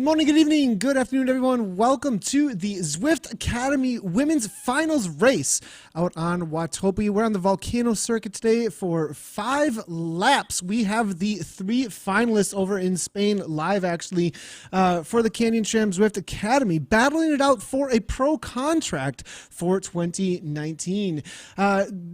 morning, good evening, good afternoon, everyone. Welcome to the Zwift Academy Women's Finals Race out on Watopia. We're on the Volcano circuit today for 5 laps. We have the 3 finalists over in Spain live, actually, for the Canyon SRAM Zwift Academy, battling it out for a pro contract for 2019.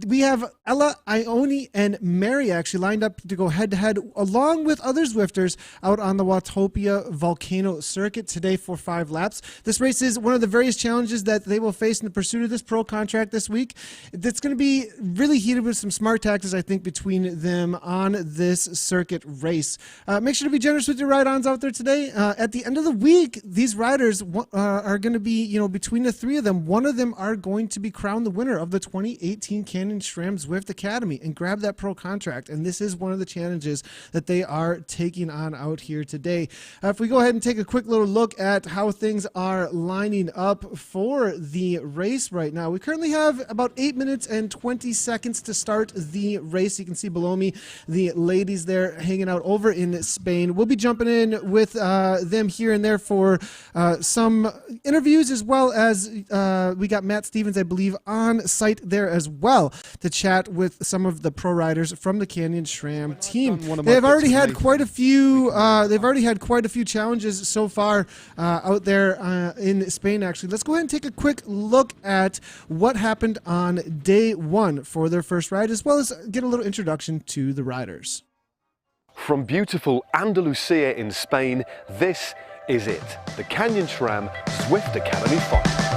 We have Ella, Ione, and Mary actually lined up to go head-to-head along with other Zwifters out on the Watopia Volcano circuit today for 5 laps. This race is one of the various challenges that they will face in the pursuit of this pro contract this week. It's going to be really heated with some smart tactics, I think, between them on this circuit race. Make sure to be generous with your ride-ons out there today. At the end of the week, these riders are going to be, between the 3 of them, one of them are going to be crowned the winner of the 2018 Canyon SRAM Zwift Academy and grab that pro contract. And this is one of the challenges that they are taking on out here today. If we go ahead and take a quick little look at how things are lining up for the race right now. We currently have about 8 minutes and 20 seconds to start the race. You can see below me the ladies there hanging out over in Spain. We'll be jumping in with them here and there for some interviews, as well as we got Matt Stevens, I believe, on site there as well to chat with some of the pro riders from the Canyon SRAM team. They've already had quite a few. They've already had quite a few challenges so far out there in Spain. Actually, let's go ahead and take a quick look at what happened on day 1 for their first ride, as well as get a little introduction to the riders. From beautiful Andalusia in Spain, this is it, the Canyon SRAM Zwift Academy Final.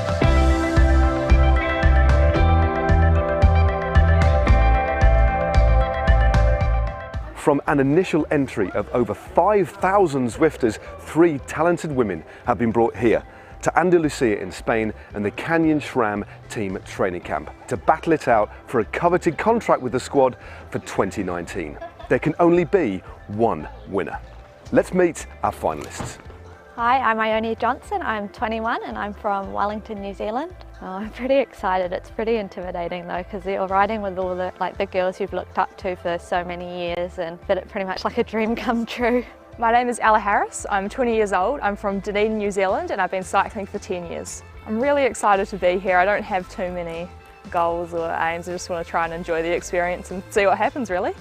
From an initial entry of over 5,000 Zwifters, 3 talented women have been brought here to Andalusia in Spain and the Canyon SRAM team training camp to battle it out for a coveted contract with the squad for 2019. There can only be one winner. Let's meet our finalists. Hi, I'm Ione Johnson. I'm 21 and I'm from Wellington, New Zealand. Oh, I'm pretty excited. It's pretty intimidating though, because you're riding with all the girls you've looked up to for so many years, and it's pretty much like a dream come true. My name is Ella Harris. I'm 20 years old. I'm from Dunedin, New Zealand, and I've been cycling for 10 years. I'm really excited to be here. I don't have too many goals or aims. I just want to try and enjoy the experience and see what happens, really.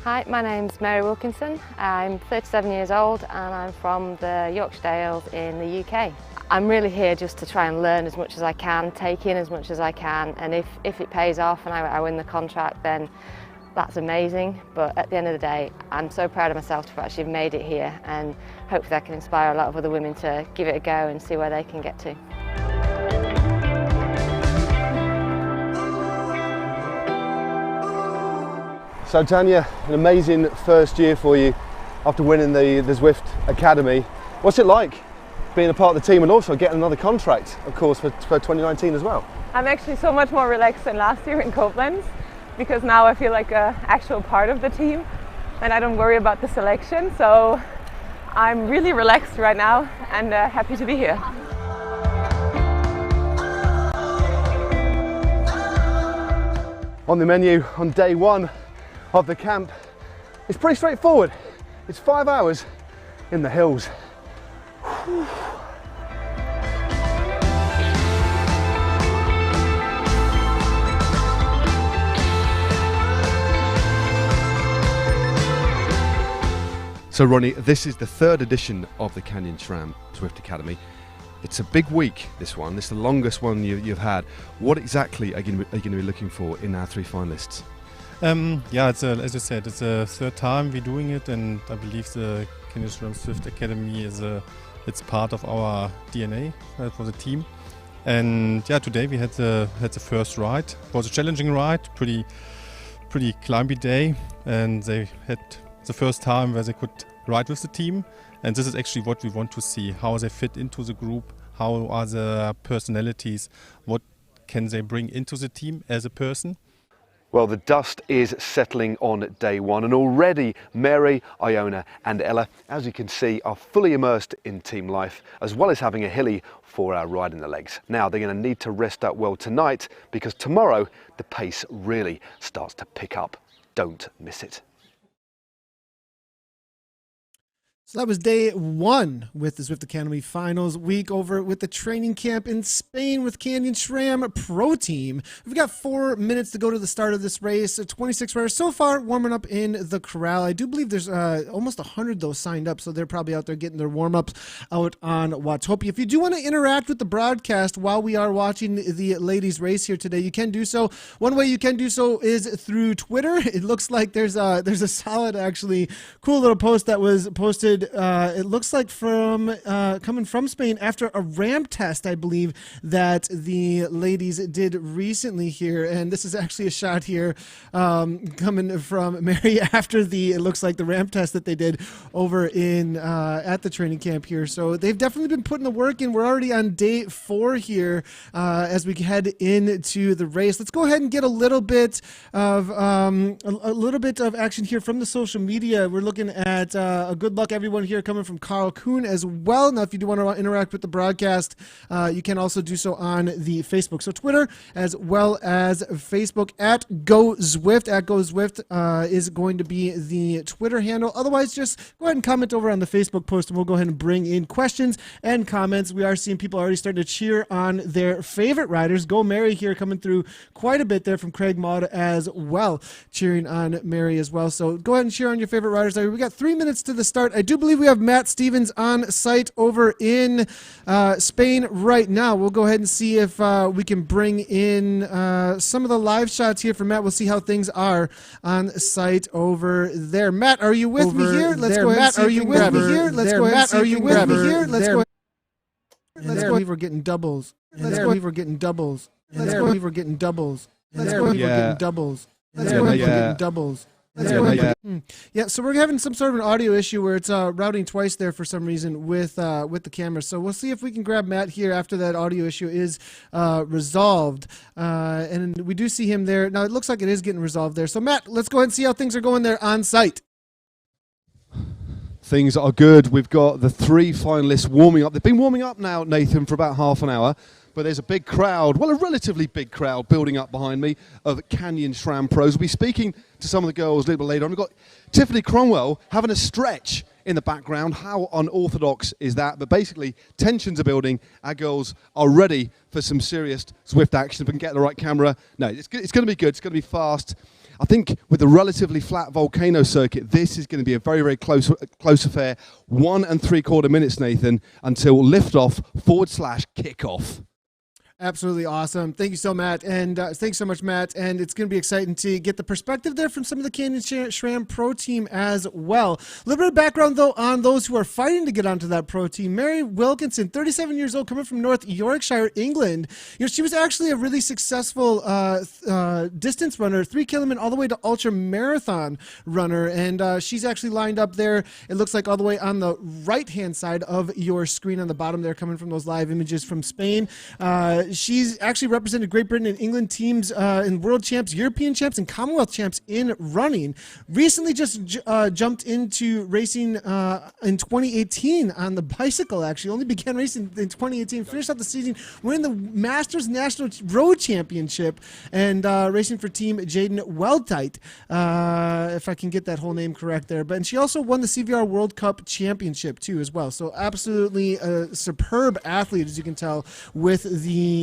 Hi, my name's Mary Wilkinson. I'm 37 years old and I'm from the Yorkshire Dales in the UK. I'm really here just to try and learn as much as I can, take in as much as I can, and if it pays off and I win the contract, then that's amazing. But at the end of the day, I'm so proud of myself to have actually made it here, and hopefully I can inspire a lot of other women to give it a go and see where they can get to. So Tanya, an amazing first year for you after winning the Zwift Academy. What's it like being a part of the team and also getting another contract, of course, for 2019 as well? I'm actually so much more relaxed than last year in Koblenz, because now I feel like an actual part of the team and I don't worry about the selection. So I'm really relaxed right now and happy to be here. On the menu on day 1 of the camp, it's pretty straightforward. It's 5 hours in the hills. Whew. So Ronnie, this is the 3rd edition of the Canyon SRAM Zwift Academy. It's a big week, this one. It's the longest one you've had. What exactly are you going to be looking for in our 3 finalists? Yeah, as you said, it's the 3rd time we're doing it, and I believe the Canyon SRAM Zwift Academy it's part of our DNA for the team. And yeah, today we had the first ride. It was a challenging ride, pretty climby day, and they had the first time where they could ride with the team. And this is actually what we want to see: how they fit into the group, how are the personalities, what can they bring into the team as a person. Well, the dust is settling on day 1, and already Mary, Iona and Ella, as you can see, are fully immersed in team life, as well as having a hilly 4-hour ride in the legs. Now they're going to need to rest up well tonight, because tomorrow the pace really starts to pick up. Don't miss it. So that was day one with the Zwift Academy Finals week over with the training camp in Spain with Canyon SRAM Pro Team. We've got 4 minutes to go to the start of this race. 26 riders so far warming up in the corral. I do believe there's almost 100 though signed up, so they're probably out there getting their warm-ups out on Watopia. If you do want to interact with the broadcast while we are watching the ladies race here today, you can do so. One way you can do so is through Twitter. It looks like there's a solid, actually cool little post that was posted. It looks like from coming from Spain after a ramp test, I believe, that the ladies did recently here. And this is actually a shot here coming from Mary after it looks like the ramp test that they did over in at the training camp here. So they've definitely been putting the work in. We're already on day 4 here as we head into the race. Let's go ahead and get a little bit of action here from the social media. We're looking at a good luck everyone here coming from Carl Kuhn as well. Now, if you do want to interact with the broadcast, you can also do so on the Facebook. So Twitter as well as Facebook at Go Zwift. At Go Zwift is going to be the Twitter handle. Otherwise, just go ahead and comment over on the Facebook post, and we'll go ahead and bring in questions and comments. We are seeing people already starting to cheer on their favorite riders. Go Mary here coming through quite a bit there from Craig Maud as well, cheering on Mary as well. So go ahead and cheer on your favorite riders. We got 3 minutes to the start. I do believe we have Matt Stevens on site over in Spain right now. We'll go ahead and see if we can bring in some of the live shots here for Matt. We'll see how things are on site over there. Matt, are you with me here? Let's go ahead. Matt, are you with me here? Let's go ahead. Matt, are you with me here? Let's go. Let's go. We were getting doubles. There we were getting doubles. There we were getting doubles. There we were getting doubles. There we were getting doubles. Yeah, so we're having some sort of an audio issue where it's routing twice there for some reason with the camera. So we'll see if we can grab Matt here after that audio issue is resolved. And we do see him there. Now, it looks like it is getting resolved there. So, Matt, let's go ahead and see how things are going there on site. Things are good. We've got the 3 finalists warming up. They've been warming up now, Nathan, for about half an hour. But there's a big crowd, well, a relatively big crowd building up behind me of Canyon SRAM pros. We'll be speaking to some of the girls a little bit later on. We've got Tiffany Cromwell having a stretch in the background. How unorthodox is that? But basically, tensions are building. Our girls are ready for some serious Zwift action. If we can get the right camera. No, it's going to be good. It's going to be fast. I think with the relatively flat volcano circuit, this is going to be a very, very close affair. 1 3/4 minutes, Nathan, until liftoff / kickoff. Absolutely awesome. Thank you so much, and thanks so much, Matt. And it's going to be exciting to get the perspective there from some of the Canyon SRAM Pro Team as well. A little bit of background, though, on those who are fighting to get onto that Pro Team. Mary Wilkinson, 37 years old, coming from North Yorkshire, England. You know, she was actually a really successful distance runner, 3 kilometer all the way to ultra marathon runner, and she's actually lined up there. It looks like all the way on the right-hand side of your screen on the bottom there, coming from those live images from Spain. She's actually represented Great Britain and England teams in world champs, European champs, and Commonwealth champs in running. Recently just jumped into racing in 2018 on the bicycle, actually. Only began racing in 2018. Finished out the season winning the Masters National Road Championship and racing for Team Jaden Weltite, if I can get that whole name correct there. And she also won the CVR World Cup Championship, too, as well. So absolutely a superb athlete, as you can tell, with the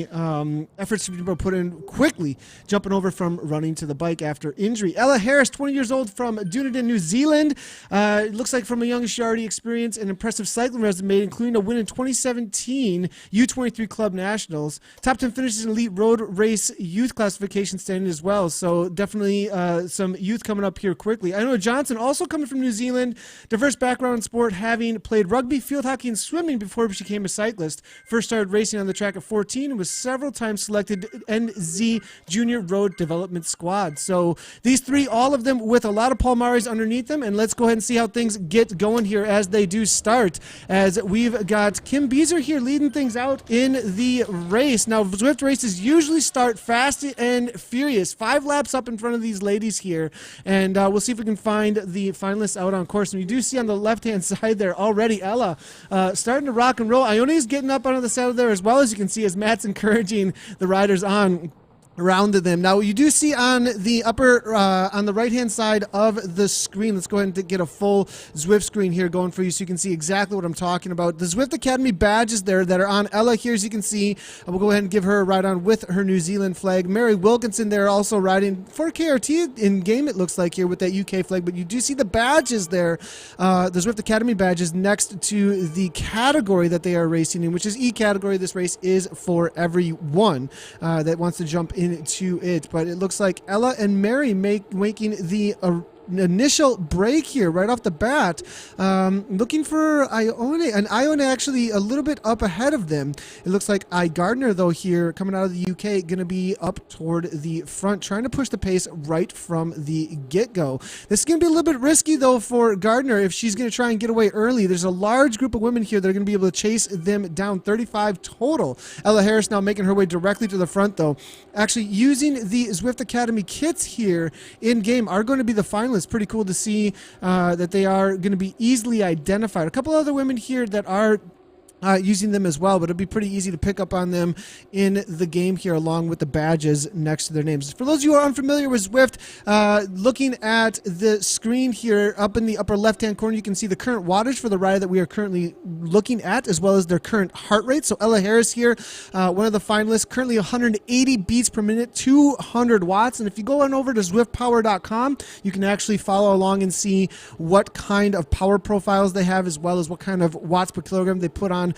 efforts to be able to put in quickly, jumping over from running to the bike after injury. Ella Harris, 20 years old, from Dunedin, New Zealand. It looks like from a young she already experienced an impressive cycling resume, including a win in 2017 U23 Club Nationals. Top 10 finishes in elite road race youth classification standing as well. So definitely some youth coming up here quickly. I know Johnson, also coming from New Zealand, diverse background in sport, having played rugby, field hockey, and swimming before she became a cyclist. First started racing on the track at 14 and was several times selected NZ Junior Road Development Squad. So these 3, all of them with a lot of Palmares underneath them, and let's go ahead and see how things get going here as they do start. As we've got Kim Beezer here leading things out in the race. Now, Zwift races usually start fast and furious. 5 laps up in front of these ladies here, and we'll see if we can find the finalists out on course. And you do see on the left-hand side there already Ella starting to rock and roll. Ione's getting up onto the saddle there as well, as you can see, as Matt's encouraging the riders on. around them. Now you do see on the upper, on the right-hand side of the screen, let's go ahead and get a full Zwift screen here going for you so you can see exactly what I'm talking about. The Zwift Academy badges there that are on Ella here, as you can see. We'll go ahead and give her a ride on with her New Zealand flag. Mary Wilkinson there also riding for KRT in game, it looks like here, with that UK flag, but you do see the badges there, the Zwift Academy badges next to the category that they are racing in, which is E category. This race is for everyone that wants to jump into it, but it looks like Ella and Mary making the initial break here right off the bat, looking for Ione, and Ione actually a little bit up ahead of them. It looks like Gardner though here coming out of the UK going to be up toward the front, trying to push the pace right from the get-go. This is going to be a little bit risky though for Gardner if she's going to try and get away early. There's a large group of women here that are going to be able to chase them down, 35 total. Ella Harris now making her way directly to the front though. Actually using the Zwift Academy kits here in game are going to be the finalists. Pretty cool to see that they are going to be easily identified. A couple other women here that are using them as well, but it'll be pretty easy to pick up on them in the game here along with the badges next to their names. For those of you who are unfamiliar with Zwift, looking at the screen here up in the upper left-hand corner, you can see the current wattage for the rider that we are currently looking at, as well as their current heart rate. So Ella Harris here, one of the finalists, currently 180 beats per minute, 200 watts. And if you go on over to zwiftpower.com, you can actually follow along and see what kind of power profiles they have, as well as what kind of watts per kilogram they put on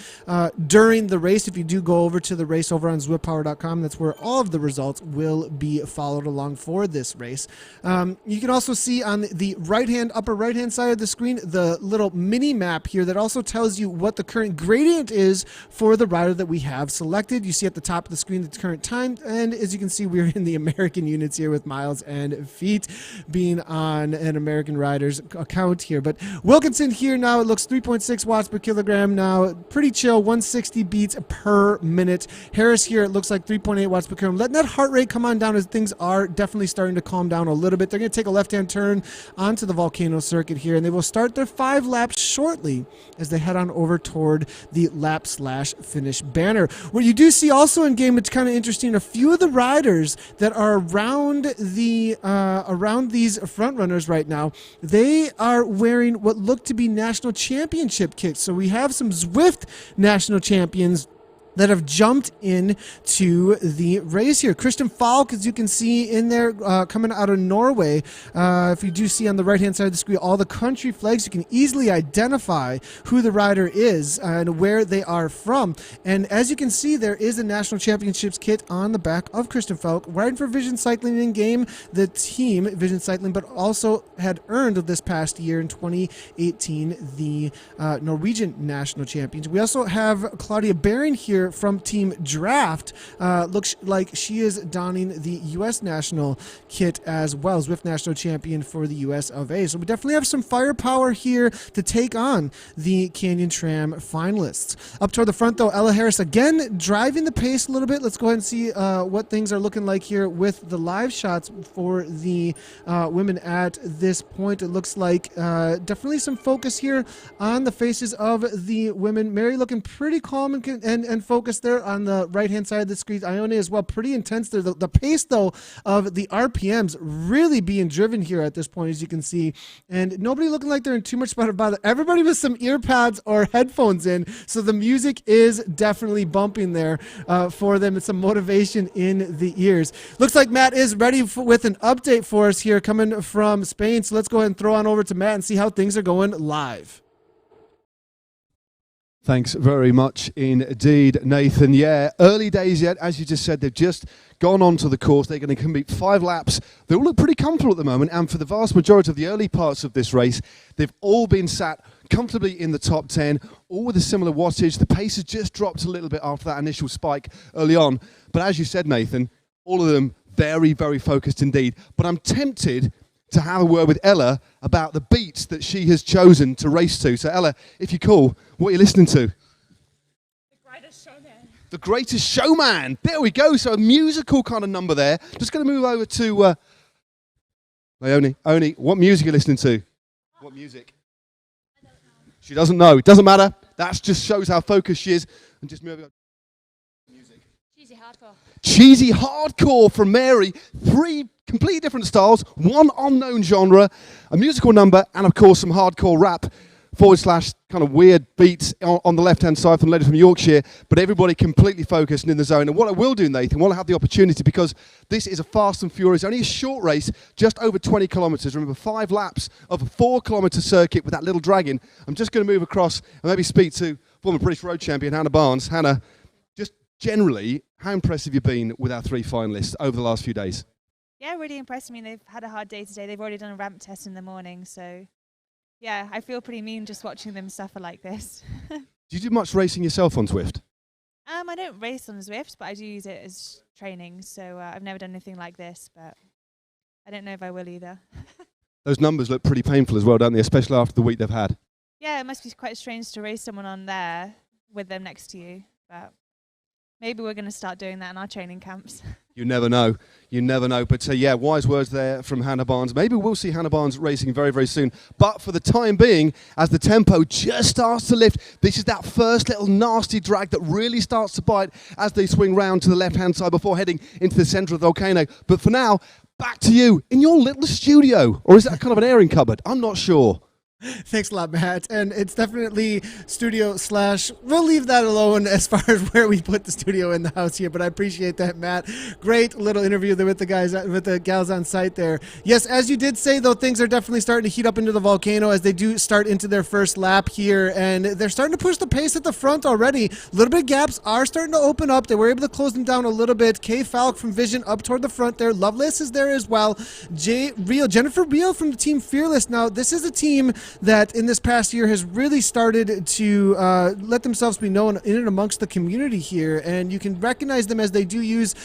during the race. If you do go over to the race over on zwiftpower.com, that's where all of the results will be followed along for this race. You can also see on the upper right hand side of the screen the little mini map here that also tells you what the current gradient is for the rider that we have selected. You see at the top of the screen the current time, and as you can see, we're in the American units here with miles and feet being on an American rider's account here. But Wilkinson here now, it looks 3.6 watts per kilogram now, pretty chill, 160 beats per minute. Harris here, it looks like 3.8 watts per kilogram. Letting that heart rate come on down as things are definitely starting to calm down a little bit. They're going to take a left-hand turn onto the volcano circuit here, and they will start their 5 laps shortly as they head on over toward the lap/finish banner. What you do see also in game, it's kind of interesting, a few of the riders that are around these front runners right now, they are wearing what look to be national championship kits. So we have some Zwift national champions that have jumped into the race here. Christian Falk, as you can see in there, coming out of Norway. If you do see on the right-hand side of the screen all the country flags, you can easily identify who the rider is and where they are from. And as you can see, there is a National Championships kit on the back of Christian Falk, riding for Vision Cycling in game, the team Vision Cycling, but also had earned this past year in 2018 the Norwegian National Champions. We also have Claudia Baring here from Team Draft. Looks like she is donning the U.S. national kit as well, Zwift national champion for the U.S. of A. So we definitely have some firepower here to take on the Canyon Tram finalists. Up toward the front, though, Ella Harris again driving the pace a little bit. Let's go ahead and see what things are looking like here with the live shots for the women at this point. It looks like definitely some focus here on the faces of the women. Mary looking pretty calm and focused there on the right-hand side of the screen. Ione as well, pretty intense there. The pace, though, of the RPMs really being driven here at this point, as you can see. And nobody looking like they're in too much spot about it. Everybody with some ear pads or headphones in, so the music is definitely bumping there for them. It's some motivation in the ears. Looks like Matt is ready with an update for us here coming from Spain. So let's go ahead and throw on over to Matt and see how things are going live. Thanks very much indeed, Nathan. Yeah, early days yet. As you just said, they've just gone onto the course. They're going to complete 5 laps. They all look pretty comfortable at the moment, and for the vast majority of the early parts of this race, they've all been sat comfortably in the top 10, all with a similar wattage. The pace has just dropped a little bit after that initial spike early on. But as you said, Nathan, all of them very, very focused indeed. But I'm tempted to have a word with Ella about the beats that she has chosen to race to. So Ella, if you're cool, what are you listening to? The Greatest Showman. The Greatest Showman. There we go. So a musical kind of number there. Just going to move over to Leonie. Oni, what music are you listening to? What music? I don't know. She doesn't know. It doesn't matter. That just shows how focused she is. And just move over. Music. Cheesy hardcore from Mary. 3 completely different styles, 1 unknown genre, a musical number, and of course some hardcore rap / kind of weird beats on the left-hand side from the lady from Yorkshire, but everybody completely focused and in the zone. And what I will do, Nathan, while I have the opportunity, because this is a fast and furious, only a short race, just over 20 kilometres. Remember, 5 laps of a 4-kilometre circuit with that little dragon. I'm just going to move across and maybe speak to former British road champion Hannah Barnes. Hannah, just generally, how impressive have you been with our 3 finalists over the last few days? Yeah, really impressed. I mean, they've had a hard day today. They've already done a ramp test in the morning, so yeah, I feel pretty mean just watching them suffer like this. Do you do much racing yourself on Zwift? I don't race on Zwift, but I do use it as training, so I've never done anything like this, but I don't know if I will either. Those numbers look pretty painful as well, don't they, especially after the week they've had? Yeah, it must be quite strange to race someone on there with them next to you, but maybe we're going to start doing that in our training camps. You never know. You never know. But yeah, wise words there from Hannah Barnes. Maybe we'll see Hannah Barnes racing very, very soon. But for the time being, as the tempo just starts to lift, this is that first little nasty drag that really starts to bite as they swing round to the left-hand side before heading into the centre of the volcano. But for now, back to you in your little studio. Or is that kind of an airing cupboard? I'm not sure. Thanks a lot, Matt. And it's definitely studio / we'll leave that alone as far as where we put the studio in the house here, but I appreciate that, Matt. Great little interview there with the gals on site there. Yes, as you did say, though, things are definitely starting to heat up into the volcano as they do start into their first lap here, and they're starting to push the pace at the front already. A little bit of gaps are starting to open up. They were able to close them down a little bit. Kay Falk from Vision up toward the front there. Lovelace is there as well. Jennifer Reel from the team Fearless. Now, this is a team that in this past year has really started to let themselves be known in and amongst the community here, and you can recognize them as they do use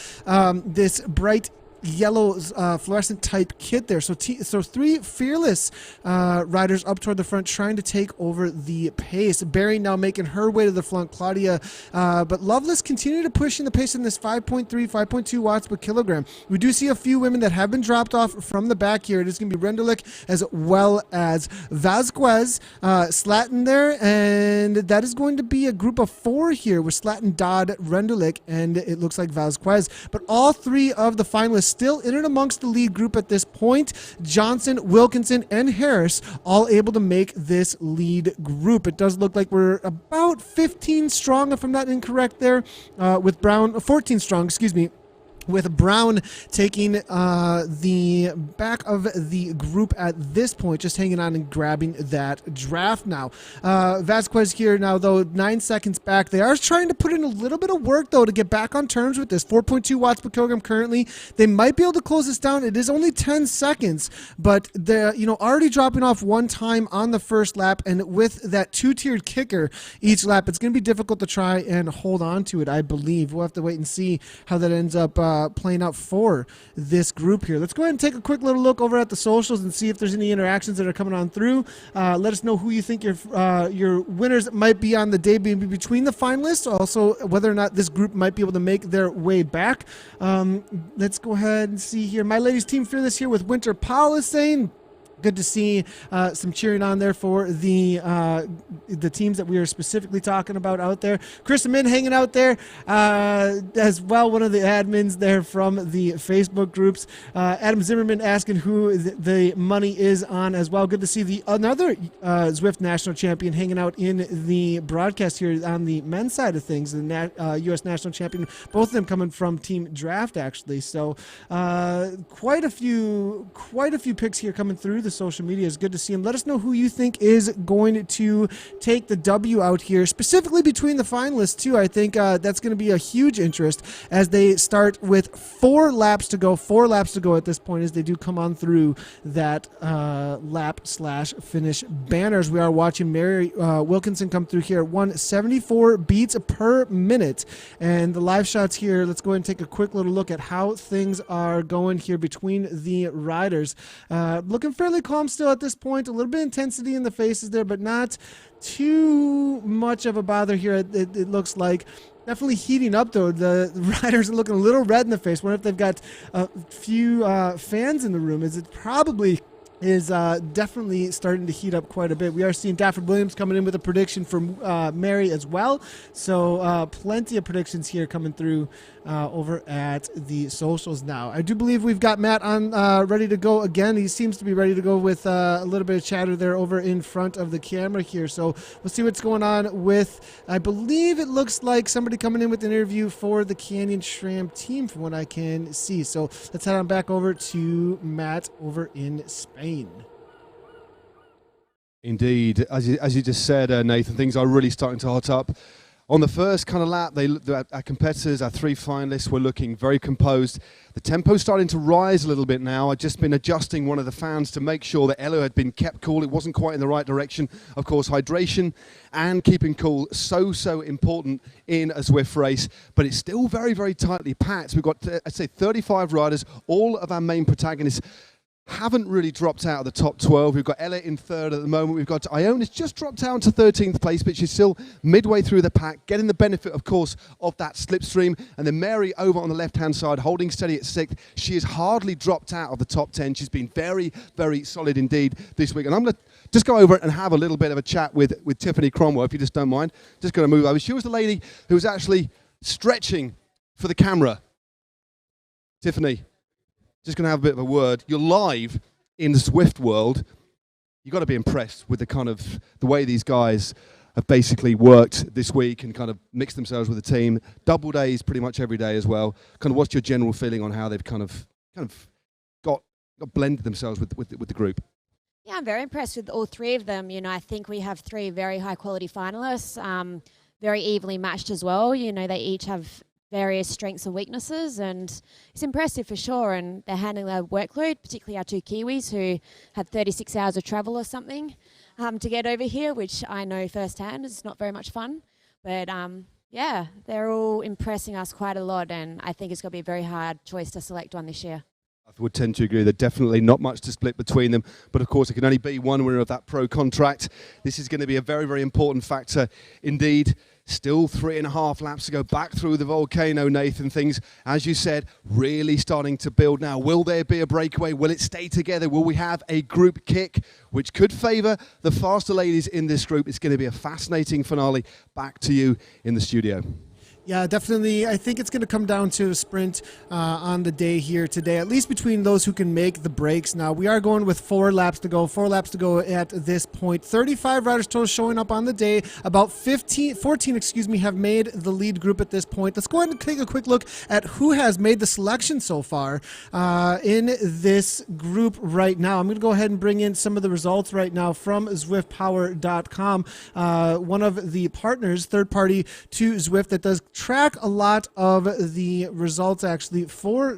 this bright yellow fluorescent type kit there. So 3 Fearless riders up toward the front trying to take over the pace. Barry now making her way to the front, Claudia, but Loveless continue to push in the pace in this 5.3, 5.2 watts per kilogram. We do see a few women that have been dropped off from the back here. It is going to be Rendulic as well as Vasquez, Slatin there, and that is going to be a group of 4 here with Slatin, Dodd, Rendulic, and it looks like Vasquez. But all 3 of the finalists still in and amongst the lead group at this point. Johnson, Wilkinson, and Harris all able to make this lead group. It does look like we're about 15 strong, if I'm not incorrect there, with Brown, 14 strong, excuse me, with Brown taking the back of the group at this point, just hanging on and grabbing that draft now. Vasquez here now, though, 9 seconds back. They are trying to put in a little bit of work, though, to get back on terms with this. 4.2 watts per kilogram currently. They might be able to close this down. It is only 10 seconds, but they're already dropping off 1 time on the first lap, and with that 2-tiered kicker each lap, it's going to be difficult to try and hold on to it, I believe. We'll have to wait and see how that ends up playing out for this group here. Let's go ahead and take a quick little look over at the socials and see if there's any interactions that are coming on through. Let us know who you think your winners might be on the day between the finalists, also whether or not this group might be able to make their way back. Let's go ahead and see here. My Ladies Team Fearless here with Winter Powell is saying, good to see some cheering on there for the teams that we are specifically talking about out there. Chris Min hanging out there as well, one of the admins there from the Facebook groups. Adam Zimmerman asking who the money is on as well. Good to see another Zwift national champion hanging out in the broadcast here on the men's side of things, the U.S. national champion, both of them coming from Team Draft, actually. So quite a few picks here coming through the social media. Is good to see them. Let us know who you think is going to take the W out here, specifically between the finalists too. I think that's going to be a huge interest as they start with 4 laps to go. 4 laps to go at this point as they do come on through that lap/finish banners. We are watching Mary Wilkinson come through here at 174 beats per minute, and the live shots here. Let's go ahead and take a quick little look at how things are going here between the riders. Looking fairly calm still at this point. A little bit of intensity in the faces there, but not too much of a bother here. It looks like definitely heating up, though. The riders are looking a little red in the face. Wonder if they've got a few fans in the room. Is it probably is definitely starting to heat up quite a bit. We are seeing Dafford Williams coming in with a prediction from Mary as well. So plenty of predictions here coming through over at the socials now. I do believe we've got Matt on ready to go again. He seems to be ready to go with a little bit of chatter there over in front of the camera here. So we'll see what's going on with, I believe it looks like somebody coming in with an interview for the Canyon SRAM team from what I can see. So let's head on back over to Matt over in Spain. Indeed, as you just said, Nathan, things are really starting to hot up. On the first kind of lap, our competitors, our three finalists, were looking very composed. The tempo's starting to rise a little bit now. I've just been adjusting one of the fans to make sure that Ella had been kept cool. It wasn't quite in the right direction. Of course, hydration and keeping cool, so important in a Zwift race. But it's still very, very tightly packed. We've got, I'd say, 35 riders. All of our main protagonists haven't really dropped out of the top 12. We've got Ella in third at the moment. We've got Iona's just dropped down to 13th place, but she's still midway through the pack, getting the benefit, of course, of that slipstream. And then Mary over on the left-hand side, holding steady at 6th. She has hardly dropped out of the top 10. She's been very, very solid indeed this week. And I'm going to just go over and have a little bit of a chat with Tiffany Cromwell, if you just don't mind. Just going to move over. She was the lady who was actually stretching for the camera. Tiffany, just going to have a bit of a word. You're live in the Zwift world. You've got to be impressed with the way these guys have basically worked this week and kind of mixed themselves with the team. Double days pretty much every day as well. Kind of what's your general feeling on how they've kind of got blended themselves with the group? Yeah, I'm very impressed with all three of them. You know, I think we have three very high quality finalists, very evenly matched as well. You know, they each have various strengths and weaknesses, and it's impressive for sure. And they're handling their workload, particularly our two Kiwis who had 36 hours of travel or something to get over here, which I know firsthand is not very much fun. But yeah, they're all impressing us quite a lot, and I think it's going to be a very hard choice to select one this year. I would tend to agree. There's definitely not much to split between them, but of course it can only be one winner of that pro contract. This is going to be a very, very important factor indeed. Still 3.5 laps to go back through the volcano, Nathan. Things, as you said, really starting to build now. Will there be a breakaway? Will it stay together? Will we have a group kick, which could favour the faster ladies in this group? It's going to be a fascinating finale. Back to you in the studio. Yeah, definitely. I think it's going to come down to a sprint on the day here today, at least between those who can make the breaks. Now, we are going with 4 laps to go. 4 laps to go at this point. 35 riders total showing up on the day. About 14 have made the lead group at this point. Let's go ahead and take a quick look at who has made the selection so far in this group right now. I'm going to go ahead and bring in some of the results right now from ZwiftPower.com, one of the partners, third party to Zwift, that does track a lot of the results actually for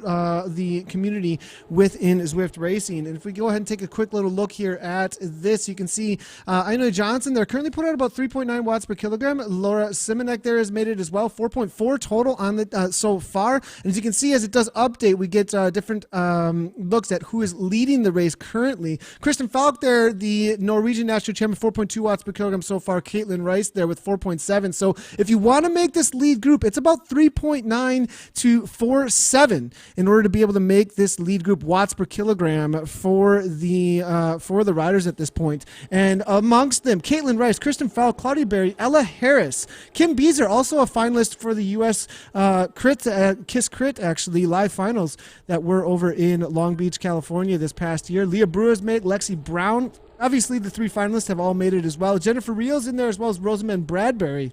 the community within Zwift Racing. And if we go ahead and take a quick little look here at this, you can see Ina Johnson, they're currently put out about 3.9 watts per kilogram. Laura Simonek there has made it as well, 4.4 total on the so far. And as you can see, as it does update, we get different looks at who is leading the race currently. Kristen Falk there, the Norwegian national champion, 4.2 watts per kilogram so far. Caitlin Rice there with 4.7. So if you want to make this lead group, it's about 3.9 to 4.7 in order to be able to make this lead group watts per kilogram for the riders at this point. And amongst them, Caitlin Rice, Kristen Falk, Claudia Berry, Ella Harris, Kim Beezer, also a finalist for the U.S. KISS Crit, actually, live finals that were over in Long Beach, California this past year. Leah Brewer's made, Lexi Brown. Obviously, the 3 finalists have all made it as well. Jennifer Rios in there as well as Rosamund Bradbury.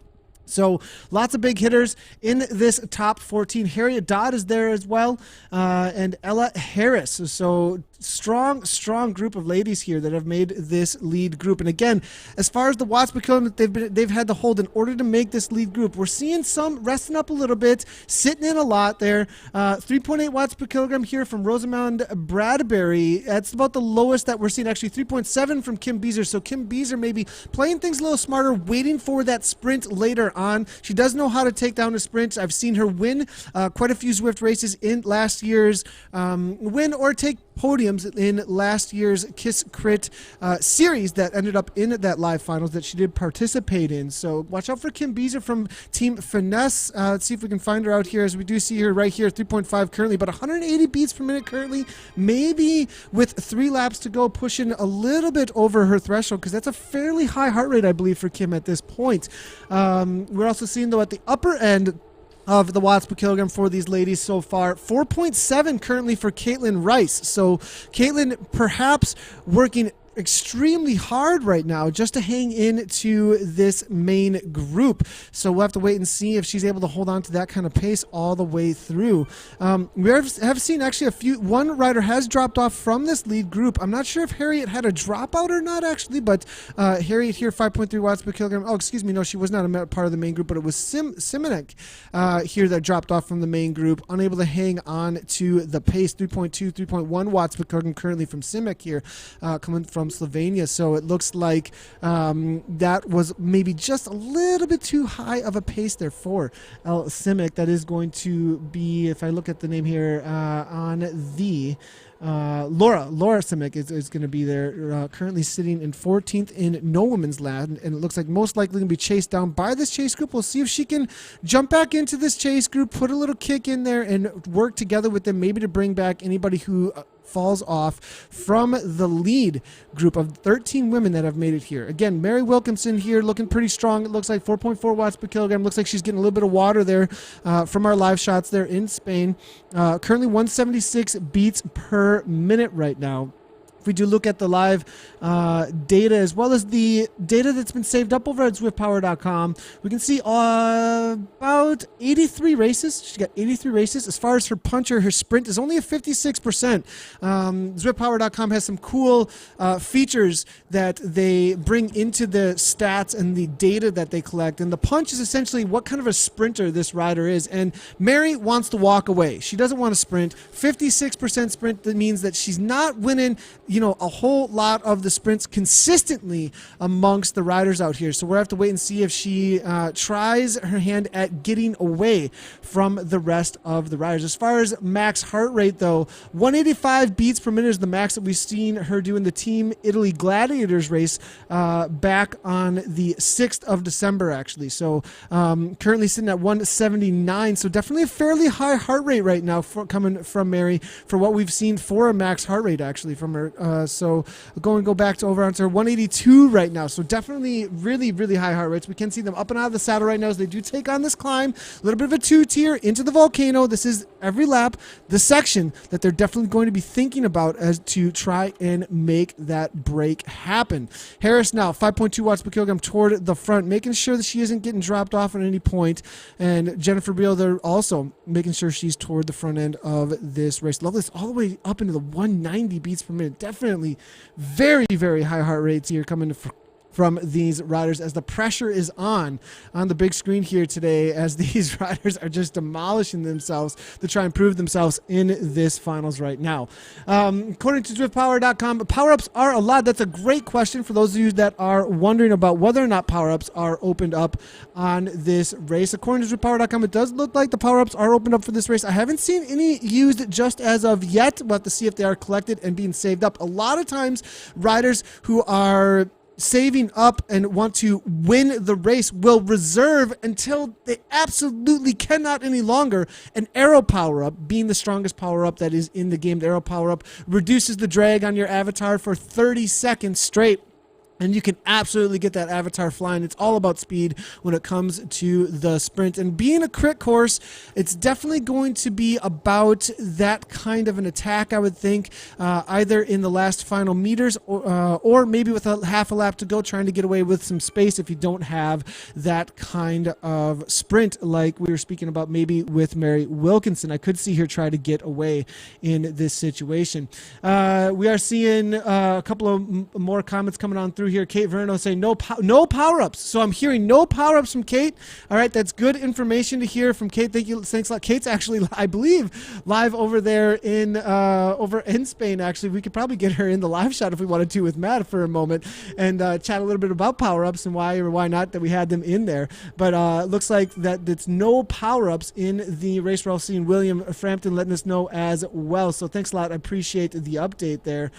So lots of big hitters in this top 14. Harriet Dodd is there as well, and Ella Harris. So strong group of ladies here that have made this lead group. And again, as far as the watts per kilogram that they've had to hold in order to make this lead group, we're seeing some resting up a little bit, sitting in a lot there. 3.8 watts per kilogram here from Rosamund Bradbury. That's about the lowest that we're seeing. Actually, 3.7 from Kim Beezer. So Kim Beezer maybe playing things a little smarter, waiting for that sprint later on. She does know how to take down a sprint. I've seen her win quite a few Zwift races in last year's win or take podiums in last year's Kiss Crit series that ended up in that live finals that she did participate in. So watch out for Kim Beezer from Team Finesse. Let's see if we can find her out here, as we do see her right here, 3.5 currently, but 180 beats per minute currently, maybe with 3 laps to go, pushing a little bit over her threshold, because that's a fairly high heart rate, I believe, for Kim at this point. We're also seeing, though, at the upper end of the watts per kilogram for these ladies so far, 4.7 currently for Caitlin Rice. So Caitlin perhaps working extremely hard right now just to hang into this main group. So we'll have to wait and see if she's able to hold on to that kind of pace all the way through. We have seen actually one rider has dropped off from this lead group. I'm not sure if Harriet had a dropout or not actually, but Harriet here, 5.3 watts per kilogram. Oh, excuse me, no, she was not a part of the main group, but it was Simonek here that dropped off from the main group, unable to hang on to the pace. 3.2, 3.1 watts per kilogram currently from Simonek here, coming from Slovenia. So it looks like that was maybe just a little bit too high of a pace there for El Simic. That is going to be, if I look at the name here on the Laura Simic is going to be there, currently sitting in 14th in no women's land, and it looks like most likely going to be chased down by this chase group. We'll see if she can jump back into this chase group, put a little kick in there, and work together with them, maybe to bring back anybody who falls off from the lead group of 13 women that have made it here. Again, Mary Wilkinson here looking pretty strong. It looks like 4.4 watts per kilogram. Looks like she's getting a little bit of water there from our live shots there in Spain. Currently 176 beats per minute right now. If we do look at the live data as well as the data that's been saved up over at ZwiftPower.com, we can see about 83 races. She's got 83 races. As far as her puncher, her sprint is only a 56%. ZwiftPower.com has some cool features that they bring into the stats and the data that they collect. And the punch is essentially what kind of a sprinter this rider is. And Mary wants to walk away. She doesn't want to sprint. 56% sprint, that means that she's not winning, a whole lot of the sprints consistently amongst the riders out here. So we'll have to wait and see if she tries her hand at getting away from the rest of the riders. As far as max heart rate, though, 185 beats per minute is the max that we've seen her do in the Team Italy Gladiators race back on the 6th of December, actually. So currently sitting at 179. So definitely a fairly high heart rate right now coming from Mary for what we've seen for a max heart rate, actually, from her. So go back to over onto her 182 right now. So definitely really, really high heart rates. We can see them up and out of the saddle right now as they do take on this climb. A little bit of a 2-tier into the volcano. This is every lap the section that they're definitely going to be thinking about as to try and make that break happen. Harris now 5.2 watts per kilogram toward the front, making sure that she isn't getting dropped off at any point. And Jennifer Beal, they're also making sure she's toward the front end of this race. Love this all the way up into the 190 beats per minute. Definitely very, very high heart rates here coming from these riders as the pressure is on the big screen here today, as these riders are just demolishing themselves to try and prove themselves in this finals right now. According to ZwiftPower.com, power-ups are allowed. That's a great question for those of you that are wondering about whether or not power-ups are opened up on this race. According to ZwiftPower.com, it does look like the power-ups are opened up for this race. I haven't seen any used just as of yet. We'll have to see if they are collected and being saved up. A lot of times, riders who are saving up and want to win the race will reserve until they absolutely cannot any longer. An arrow power-up, being the strongest power-up that is in the game, the arrow power-up reduces the drag on your avatar for 30 seconds straight. And you can absolutely get that avatar flying. It's all about speed when it comes to the sprint. And being a crit course, it's definitely going to be about that kind of an attack, I would think, either in the last final meters or maybe with a half a lap to go, trying to get away with some space if you don't have that kind of sprint like we were speaking about maybe with Mary Wilkinson. I could see her try to get away in this situation. We are seeing a couple of more comments coming on through through here. Kate Verno saying no power-ups. So I'm hearing no power-ups from Kate. All right, that's good information to hear from Kate. Thank you. Thanks a lot. Kate's actually, I believe, live over there in Spain. Actually, we could probably get her in the live shot if we wanted to with Matt for a moment and chat a little bit about power-ups and why or why not that we had them in there. But looks like that it's no power-ups in the race. We're all seeing William Frampton letting us know as well. So thanks a lot. I appreciate the update there.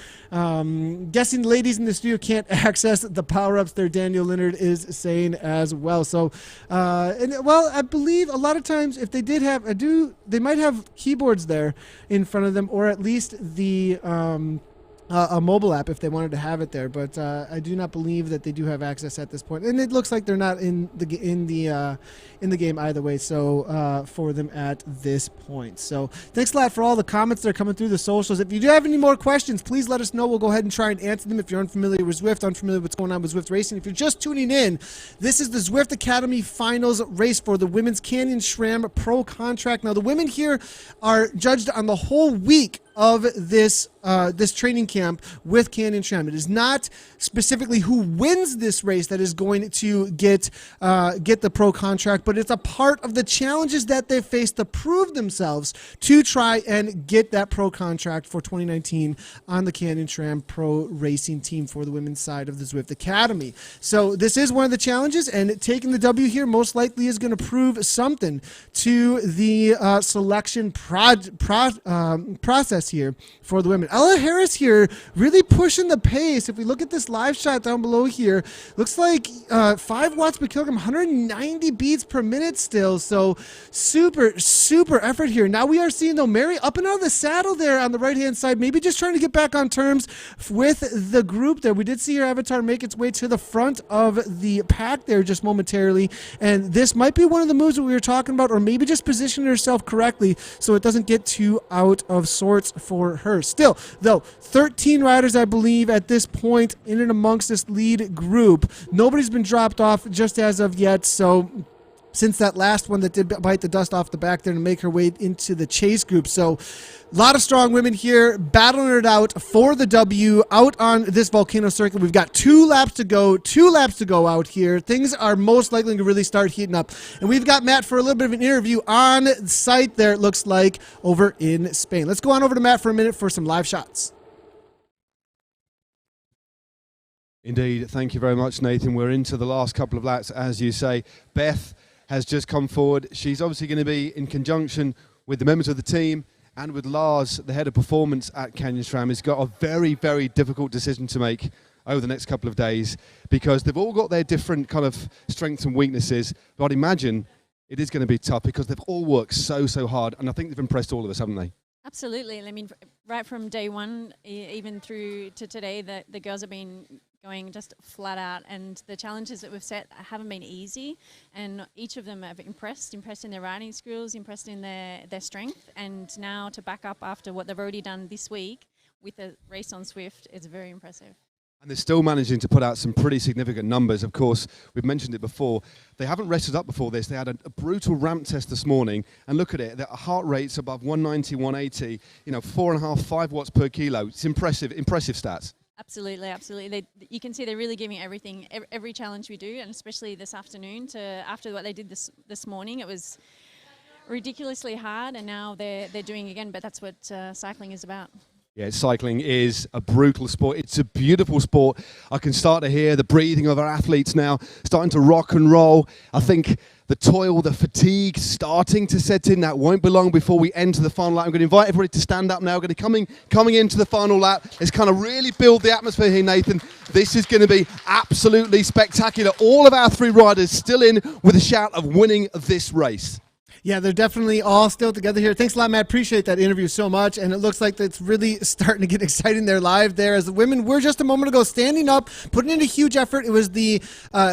Guessing ladies in the studio can't access the power-ups there, Daniel Leonard is saying as well. So, I believe a lot of times if they did have, they might have keyboards there in front of them, or at least the a mobile app if they wanted to have it there. But I do not believe that they do have access at this point, and it looks like they're not in the game either way. So for them at this point. So thanks a lot for all the comments that are coming through the socials. If you do have any more questions, please let us know. We'll go ahead and try and answer them. If you're unfamiliar with Zwift, unfamiliar with what's going on with Zwift racing, if you're just tuning in, this is the Zwift Academy Finals race for the Women's Canyon SRAM Pro Contract. Now the women here are judged on the whole week of this training camp with Canyon SRAM. It is not specifically who wins this race that is going to get the pro contract, but it's a part of the challenges that they face to prove themselves to try and get that pro contract for 2019 on the Canyon SRAM Pro Racing team for the women's side of the Zwift Academy. So this is one of the challenges, and taking the W here most likely is going to prove something to the selection process here for the women. Ella Harris here really pushing the pace. If we look at this live shot down below here, looks like 5 watts per kilogram, 190 beats per minute still. So super effort here. Now we are seeing though Mary up and out of the saddle there on the right hand side, maybe just trying to get back on terms with the group there. We did see her avatar make its way to the front of the pack there just momentarily, and this might be one of the moves that we were talking about, or maybe just positioning herself correctly so it doesn't get too out of sorts for her. Still, though, 13 riders, I believe, at this point in and amongst this lead group. Nobody's been dropped off just as of yet, so since that last one that did bite the dust off the back there to make her way into the chase group. So a lot of strong women here battling it out for the W out on this volcano circuit. We've got 2 laps to go out here. Things are most likely to really start heating up. And we've got Matt for a little bit of an interview on site there, it looks like, over in Spain. Let's go on over to Matt for a minute for some live shots. Indeed, thank you very much, Nathan. We're into the last couple of laps, as you say. Beth has just come forward. She's obviously going to be in conjunction with the members of the team and with Lars, the head of performance at Canyon SRAM. He's got a very, very difficult decision to make over the next couple of days because they've all got their different kind of strengths and weaknesses. But I'd imagine it is going to be tough because they've all worked so hard, and I think they've impressed all of us, haven't they? Absolutely. I mean, right from day one, even through to today, the girls have been going just flat out, and the challenges that we've set haven't been easy, and each of them have impressed in their riding skills, impressed in their strength, and now to back up after what they've already done this week with a race on Zwift is very impressive. And they're still managing to put out some pretty significant numbers. Of course, we've mentioned it before. They haven't rested up before this. They had a brutal ramp test this morning. And look at it. Their heart rate's above 190, 180, 4.5, 5 watts per kilo. It's impressive stats. Absolutely. You can see they're really giving everything, every challenge we do, and especially this afternoon. After what they did this morning, it was ridiculously hard, and now they're doing again. But that's what cycling is about. Yeah, cycling is a brutal sport. It's a beautiful sport. I can start to hear the breathing of our athletes now, starting to rock and roll. I think the toil, the fatigue starting to set in. That won't be long before we enter the final lap. I'm going to invite everybody to stand up now. We're going to coming into the final lap. Let's kind of really build the atmosphere here, Nathan. This is going to be absolutely spectacular. All of our 3 riders still in with a shout of winning this race. Yeah, they're definitely all still together here. Thanks a lot, Matt. Appreciate that interview so much. And it looks like it's really starting to get exciting there live there as the women were just a moment ago standing up, putting in a huge effort. It was the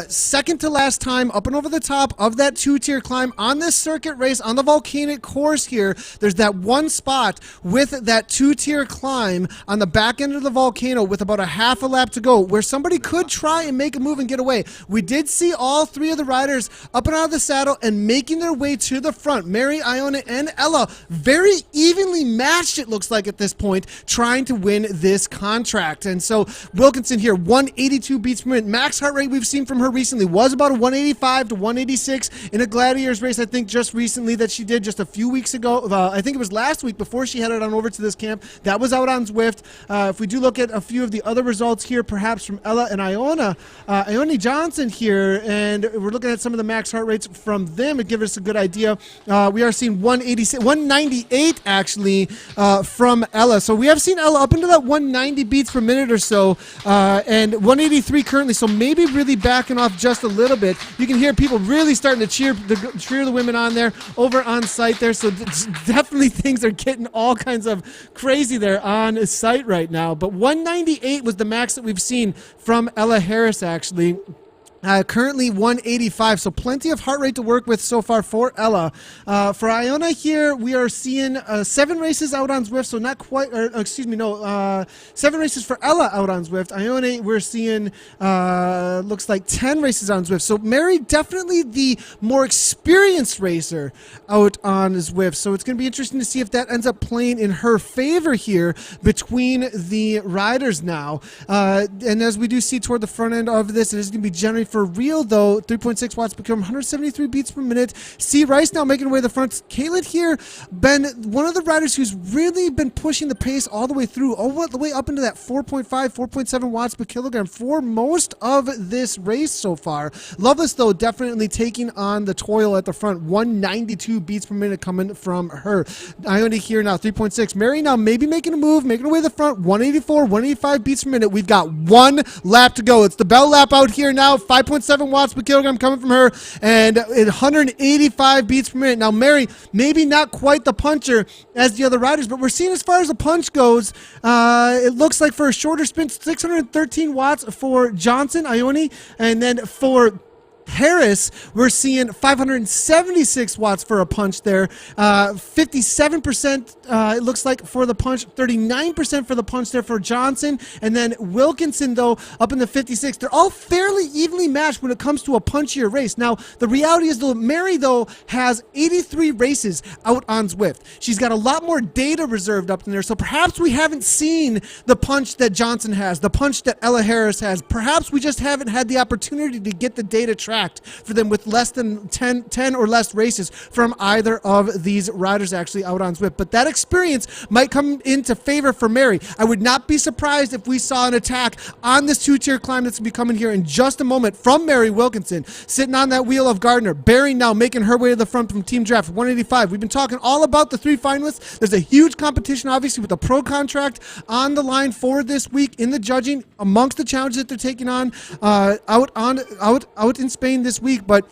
second to last time up and over the top of that 2-tier climb on this circuit race on the volcanic course here. There's that one spot with that 2-tier climb on the back end of the volcano with about a half a lap to go where somebody could try and make a move and get away. We did see all 3 of the riders up and out of the saddle and making their way to the front. Mary, Iona, and Ella very evenly matched, it looks like, at this point, trying to win this contract. And so Wilkinson here, 182 beats per minute. Max heart rate we've seen from her recently was about a 185 to 186 in a Gladiators race, I think, just recently that she did just a few weeks ago. I think it was last week before she headed on over to this camp. That was out on Zwift. If we do look at a few of the other results here, perhaps from Ella and Iona, Ione Johnson here, and we're looking at some of the max heart rates from them to give us a good idea. We are seeing 198 actually from Ella. So we have seen Ella up into that 190 beats per minute or so, and 183 currently. So maybe really backing off just a little bit. You can hear people really starting to cheer the women on there over on site there. So definitely things are getting all kinds of crazy there on site right now. But 198 was the max that we've seen from Ella Harris actually. Currently 185, so plenty of heart rate to work with so far for Ella. For Iona here, we are seeing 7 races out on Zwift, so not quite, 7 races for Ella out on Zwift. Iona, we're seeing, looks like 10 races on Zwift. So Mary, definitely the more experienced racer out on Zwift. So it's going to be interesting to see if that ends up playing in her favor here between the riders now. And as we do see toward the front end of this, it is going to be generally for real, though. 3.6 watts per kilogram, 173 beats per minute. C. Rice now making her way to the front. Caitlin here, been one of the riders who's really been pushing the pace all the way through, all the way up into that 4.5, 4.7 watts per kilogram for most of this race so far. Lovelace, though, definitely taking on the toil at the front. 192 beats per minute coming from her. Ione here now, 3.6. Mary now maybe making a move, making her way to the front. 184, 185 beats per minute. We've got 1 lap to go. It's the bell lap out here now. 5.7 watts per kilogram coming from her, and 185 beats per minute. Now, Mary, maybe not quite the puncher as the other riders, but we're seeing as far as the punch goes, it looks like for a shorter sprint, 613 watts for Johnson, Ione, and then for Harris, we're seeing 576 watts for a punch there. 57% it looks like for the punch, 39% for the punch there for Johnson, and then Wilkinson, though, up in the 56. They're all fairly evenly matched when it comes to a punchier race. Now, the reality is, though, Mary, though, has 83 races out on Zwift. She's got a lot more data reserved up in there, so perhaps we haven't seen the punch that Johnson has, the punch that Ella Harris has. Perhaps we just haven't had the opportunity to get the data tracked for them with less than 10 or less races from either of these riders actually out on Zwift. But that experience might come into favor for Mary. I would not be surprised if we saw an attack on this 2-tier climb that's going to be coming here in just a moment from Mary Wilkinson, sitting on that wheel of Gardner. Barry now making her way to the front from Team Draft, 185. We've been talking all about the 3 finalists. There's a huge competition, obviously, with the pro contract on the line for this week in the judging amongst the challenges that they're taking on out in Spain this week, but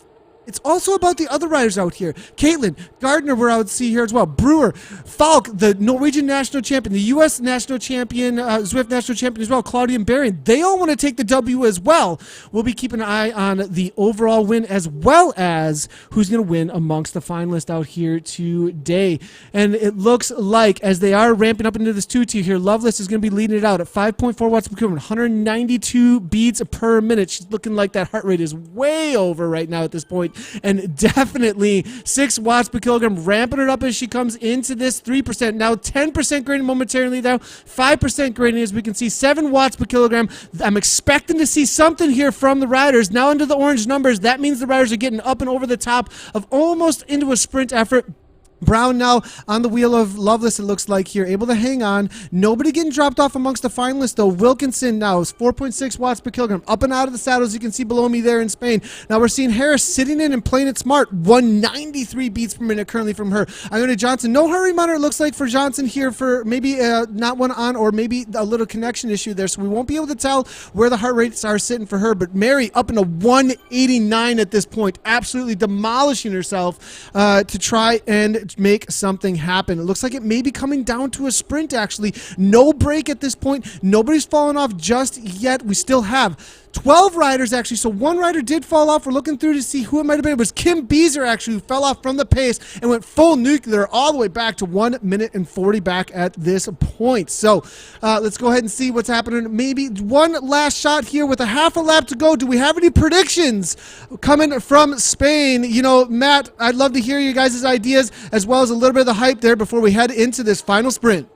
it's also about the other riders out here. Caitlin, Gardner, we're out to see here as well. Brewer, Falk, the Norwegian national champion, the U.S. national champion, Zwift national champion as well, Claudia and Barry. They all want to take the W as well. We'll be keeping an eye on the overall win as well as who's going to win amongst the finalists out here today. And it looks like as they are ramping up into this 2-tier here, Lovelace is going to be leading it out at 5.4 watts per kilogram, 192 beats per minute. She's looking like that heart rate is way over right now at this point. And definitely 6 watts per kilogram, ramping it up as she comes into this 3%. Now 10% grading momentarily now, 5% grading as we can see, 7 watts per kilogram. I'm expecting to see something here from the riders. Now into the orange numbers, that means the riders are getting up and over the top of almost into a sprint effort. Brown now on the wheel of Lovelace, it looks like here, able to hang on. Nobody getting dropped off amongst the finalists, though. Wilkinson now is 4.6 watts per kilogram, up and out of the saddle, as you can see below me there in Spain. Now we're seeing Harris sitting in and playing it smart. 193 beats per minute currently from her. Ione Johnson, no hurry monitor, it looks like, for Johnson here, for maybe not one on, or maybe a little connection issue there, so we won't be able to tell where the heart rates are sitting for her. But Mary up into 189 at this point, absolutely demolishing herself to try and make something happen. It looks like it may be coming down to a sprint, actually. No break at this point. Nobody's fallen off just yet. We still have 12 riders actually, so one rider did fall off. We're looking through to see who it might have been. It was Kim Beezer actually who fell off from the pace and went full nuclear all the way back to 1 minute and 40 back at this point. So let's go ahead and see what's happening. Maybe one last shot here with a half a lap to go. Do we have any predictions coming from Spain? You know, Matt, I'd love to hear you guys' ideas as well as a little bit of the hype there before we head into this final sprint.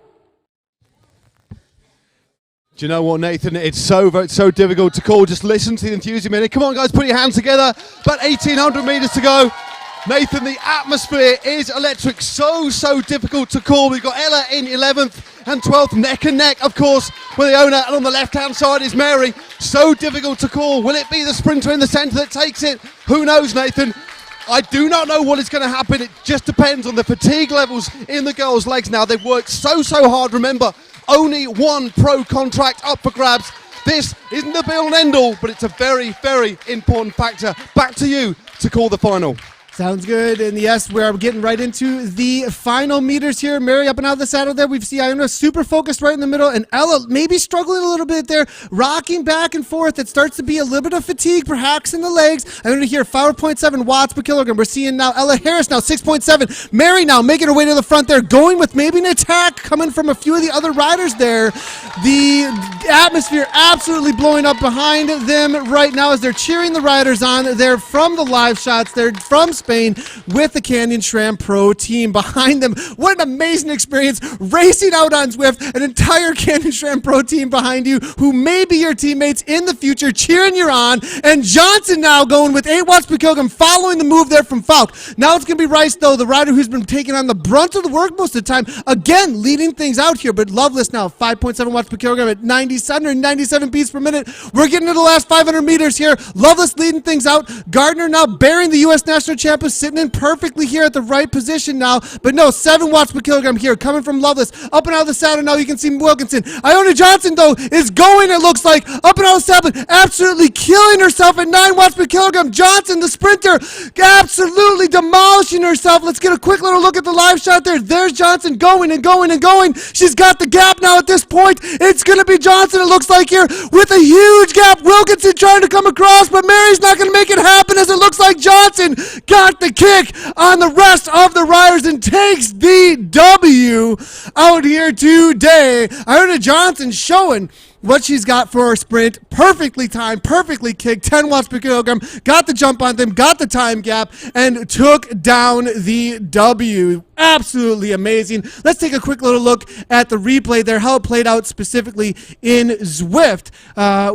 Do you know what, Nathan? It's so difficult to call. Just listen to the enthusiasm in it. Come on, guys, put your hands together. About 1,800 meters to go. Nathan, the atmosphere is electric. So difficult to call. We've got Ella in 11th and 12th, neck and neck, of course, with the owner. And on the left-hand side is Mary. So difficult to call. Will it be the sprinter in the centre that takes it? Who knows, Nathan? I do not know what is going to happen. It just depends on the fatigue levels in the girls' legs now. They've worked so hard. Remember, only one pro contract up for grabs. This isn't the be-all and end-all, but it's a very important factor. Back to you to call the final. Sounds good. And yes, we're getting right into the final meters here. Mary up and out of the saddle there. We see Iona super focused right in the middle, and Ella maybe struggling a little bit there, rocking back and forth. It starts to be a little bit of fatigue perhaps in the legs. I'm going to hear 5.7 watts per kilogram. We're seeing now Ella Harris now 6.7. Mary now making her way to the front there, going with maybe an attack coming from a few of the other riders there. The atmosphere absolutely blowing up behind them right now as they're cheering the riders on. They're from the live shots. They're from Spain with the Canyon SRAM Pro team behind them. What an amazing experience racing out on Zwift, an entire Canyon SRAM Pro team behind you who may be your teammates in the future cheering you on. And Johnson now going with 8 watts per kilogram following the move there from Falk. Now it's going to be Rice though, the rider who's been taking on the brunt of the work most of the time, again leading things out here, but Loveless now 5.7 watts per kilogram at 97 beats per minute. We're getting to the last 500 meters here. Loveless leading things out. Gardner now bearing the U.S. national champ, sitting in perfectly here at the right position now, but no, 7 watts per kilogram here coming from Loveless. Up and out of the saddle now, you can see Wilkinson. Iona Johnson though is going, it looks like, up and out of the saddle, absolutely killing herself at 9 watts per kilogram. Johnson, the sprinter, absolutely demolishing herself. Let's get a quick little look at the live shot there. There's Johnson going and going and going. She's got the gap now at this point. It's going to be Johnson, it looks like here, with a huge gap. Wilkinson trying to come across, but Mary's not going to make it happen as it looks like Johnson got the kick on the rest of the riders and takes the W out here today. Iona Johnson showing what she's got for her sprint. Perfectly timed, perfectly kicked, 10 watts per kilogram, got the jump on them, got the time gap, and took down the W. Absolutely amazing. Let's take a quick little look at the replay there, how it played out specifically in Zwift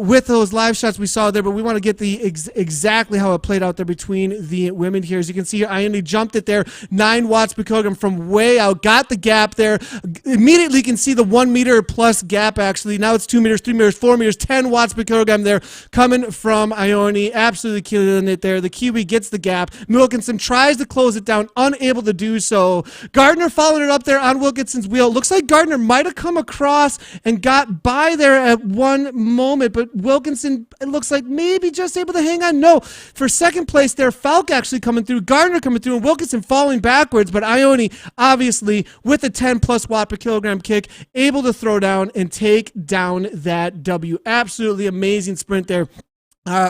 with those live shots we saw there, but we want to get the exactly how it played out there between the women here. As you can see here, Ione jumped it there, 9 watts per kilogram from way out, got the gap there. Immediately you can see the 1 meter plus gap actually. Now it's 2 meters, 3 meters, 4 meters, 10 watts per kilogram there coming from Ione. Absolutely killing it there. The Kiwi gets the gap. Wilkinson tries to close it down, unable to do so. Gardner followed it up there on Wilkinson's wheel. Looks like Gardner might have come across and got by there at one moment, but Wilkinson, it looks like maybe just able to hang on. No, for second place there, Falk actually coming through, Gardner coming through, and Wilkinson falling backwards, but Ione obviously with a 10 plus watt per kilogram kick, able to throw down and take down that W. Absolutely amazing sprint there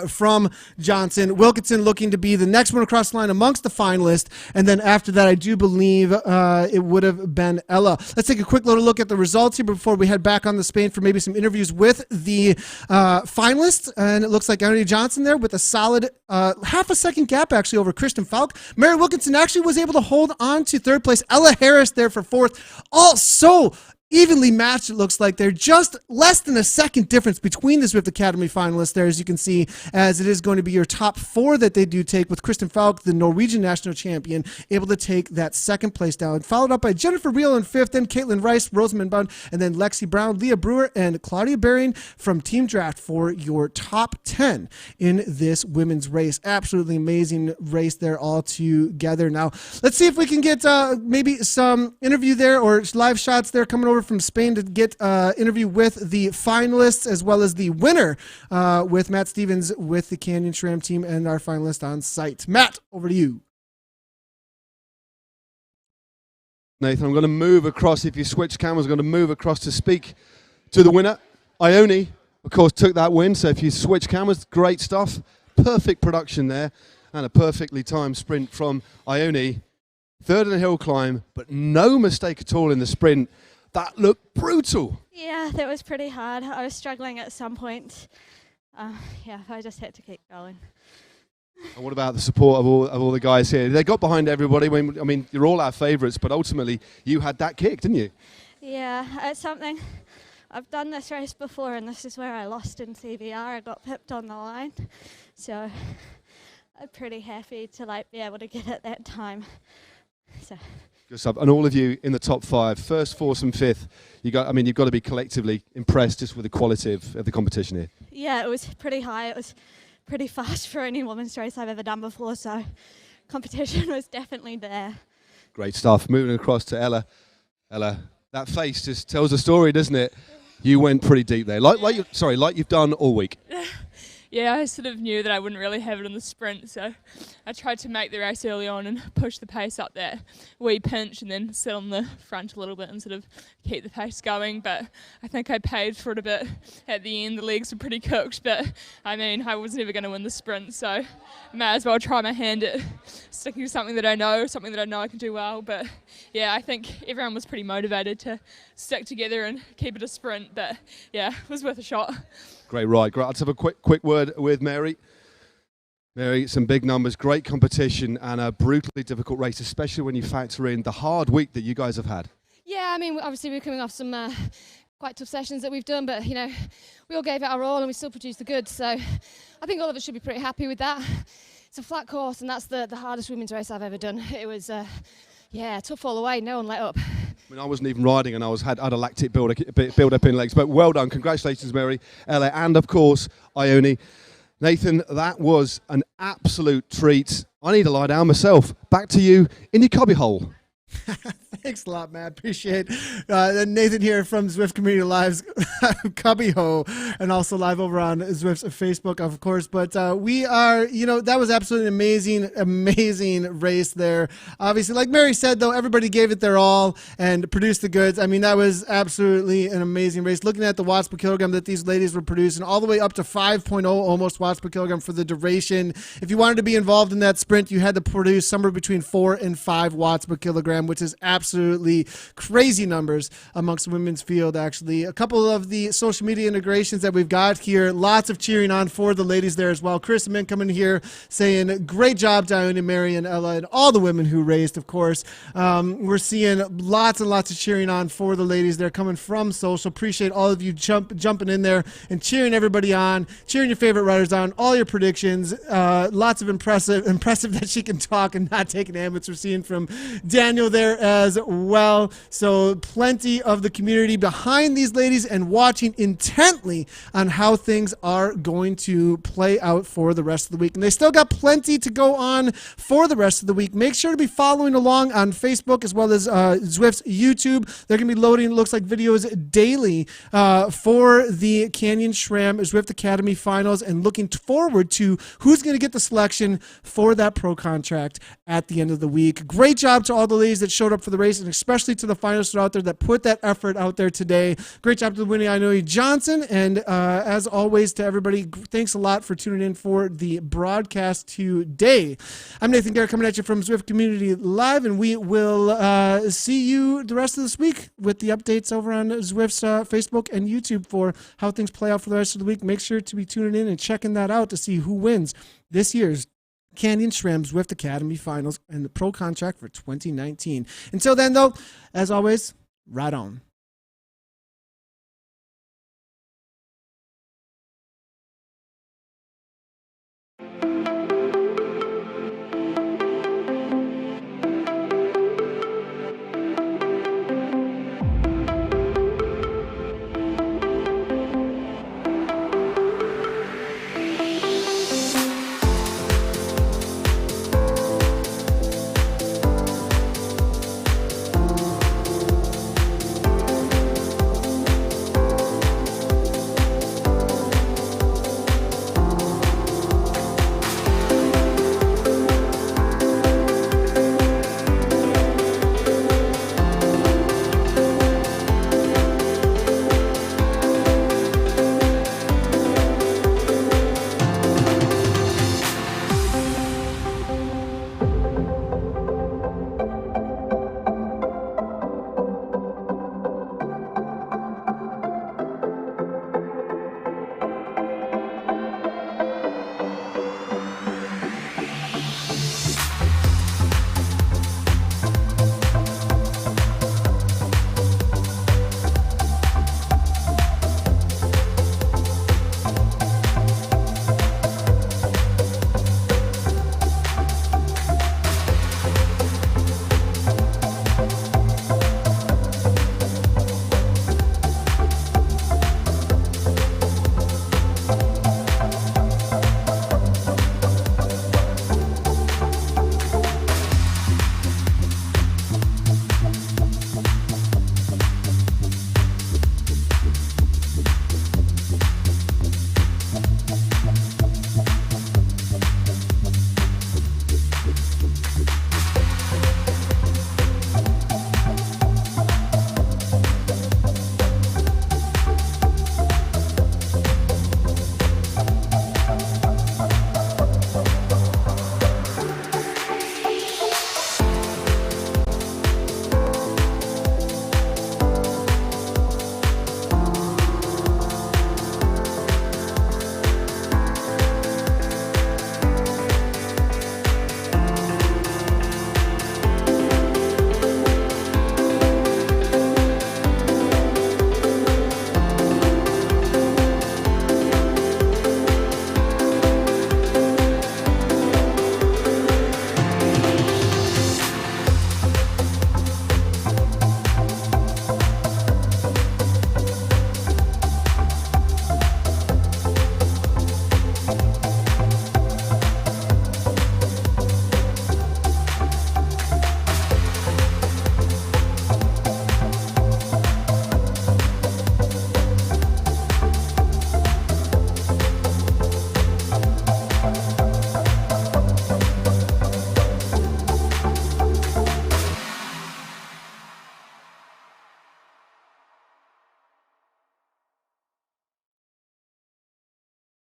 from Johnson. Wilkinson looking to be the next one across the line amongst the finalists, and then after that I do believe it would have been Ella. Let's take a quick little look at the results here before we head back on to Spain for maybe some interviews with the finalists, and it looks like Ione Johnson there with a solid half a second gap actually over Kristen Falk. Mary Wilkinson actually was able to hold on to third place. Ella Harris there for fourth. Also evenly matched, it looks like. They're just less than a second difference between the Zwift Academy finalists there, as you can see, as it is going to be your top 4 that they do take, with Kristen Falk, the Norwegian national champion, able to take that second place down, followed up by Jennifer Reel in 5th, then Caitlin Rice, Rosamund Bund, and then Lexi Brown, Leah Brewer, and Claudia Bering from Team Draft for your top 10 in this women's race. Absolutely amazing race there all together. Now, let's see if we can get maybe some interview there or live shots there coming over from Spain to get interview with the finalists as well as the winner with Matt Stevens with the Canyon SRAM team and our finalist on site. Matt, over to you. Nathan, I'm going to move across. If you switch cameras, I'm going to move across to speak to the winner. Ione, of course, took that win. So if you switch cameras, great stuff. Perfect production there, and a perfectly timed sprint from Ione. Third in the hill climb, but no mistake at all in the sprint. That looked brutal. Yeah, that was pretty hard. I was struggling at some point. Yeah, I just had to keep going. And what about the support of all the guys here? They got behind everybody. I mean, you're all our favourites, but ultimately you had that kick, didn't you? Yeah, it's something. I've done this race before, and this is where I lost in CVR. I got pipped on the line, so I'm pretty happy to be able to get it that time. So. Good stuff. And all of you in the top 5, first, fourth, and fifth. You've got to be collectively impressed just with the quality of the competition here. Yeah, it was pretty high. It was pretty fast for any women's race I've ever done before, so competition was definitely there. Great stuff. Moving across to Ella. Ella, that face just tells a story, doesn't it? You went pretty deep there, like you've done all week. Yeah, I sort of knew that I wouldn't really have it in the sprint, so I tried to make the race early on and push the pace up that wee pinch and then sit on the front a little bit and sort of keep the pace going. But I think I paid for it a bit at the end. The legs were pretty cooked, but I mean, I was never going to win the sprint, so I might as well try my hand at sticking to something that I know I can do well. But yeah, I think everyone was pretty motivated to stick together and keep it a sprint, but yeah, it was worth a shot. Great ride. Great. Let's have a quick word with Mary. Mary, some big numbers, great competition, and a brutally difficult race, especially when you factor in the hard week that you guys have had. Yeah, I mean, obviously we're coming off some quite tough sessions that we've done, but, we all gave it our all and we still produced the goods. So I think all of us should be pretty happy with that. It's a flat course, and that's the hardest women's race I've ever done. It was, tough all the way. No one let up. I mean, I wasn't even riding, and I had a lactic build up in legs. But well done, congratulations, Mary, Ella, and of course Ione. Nathan, that was an absolute treat. I need to lie down myself. Back to you in your cubbyhole. Thanks a lot, Matt. Appreciate Nathan here from Zwift Community Live's Cubbyhole, and also live over on Zwift's Facebook, of course. But we are, that was absolutely an amazing race there. Obviously, like Mary said, though, everybody gave it their all and produced the goods. I mean, that was absolutely an amazing race. Looking at the watts per kilogram that these ladies were producing, all the way up to 5.0 almost watts per kilogram for the duration. If you wanted to be involved in that sprint, you had to produce somewhere between 4 and 5 watts per kilogram, which is absolutely crazy numbers amongst the women's field, actually. A couple of the social media integrations that we've got here, lots of cheering on for the ladies there as well. Chris Mint coming here saying, great job, Dione, Mary, and Ella, and all the women who raced, of course. We're seeing lots and lots of cheering on for the ladies there coming from social. Appreciate all of you jumping in there and cheering everybody on, cheering your favorite riders on, all your predictions. Lots of impressive that she can talk and not take an ambulance. We're seeing from Daniel there as well. So plenty of the community behind these ladies and watching intently on how things are going to play out for the rest of the week. And they still got plenty to go on for the rest of the week. Make sure to be following along on Facebook as well as Zwift's YouTube. They're going to be loading, it looks like, videos daily for the Canyon SRAM Zwift Academy finals, and looking forward to who's going to get the selection for that pro contract at the end of the week. Great job to all the ladies that showed up for the race, and especially to the finalists out there that put that effort out there today. Great job to the winning Ione Johnson, and as always to everybody, thanks a lot for tuning in for the broadcast today. I'm Nathan Garrett coming at you from Zwift Community Live, and we will see you the rest of this week with the updates over on Zwift's Facebook and YouTube for how things play out for the rest of the week. Make sure to be tuning in and checking that out to see who wins this year's Canyon SRAM Zwift Academy Finals and the pro contract for 2019. Until then, though, as always, ride on.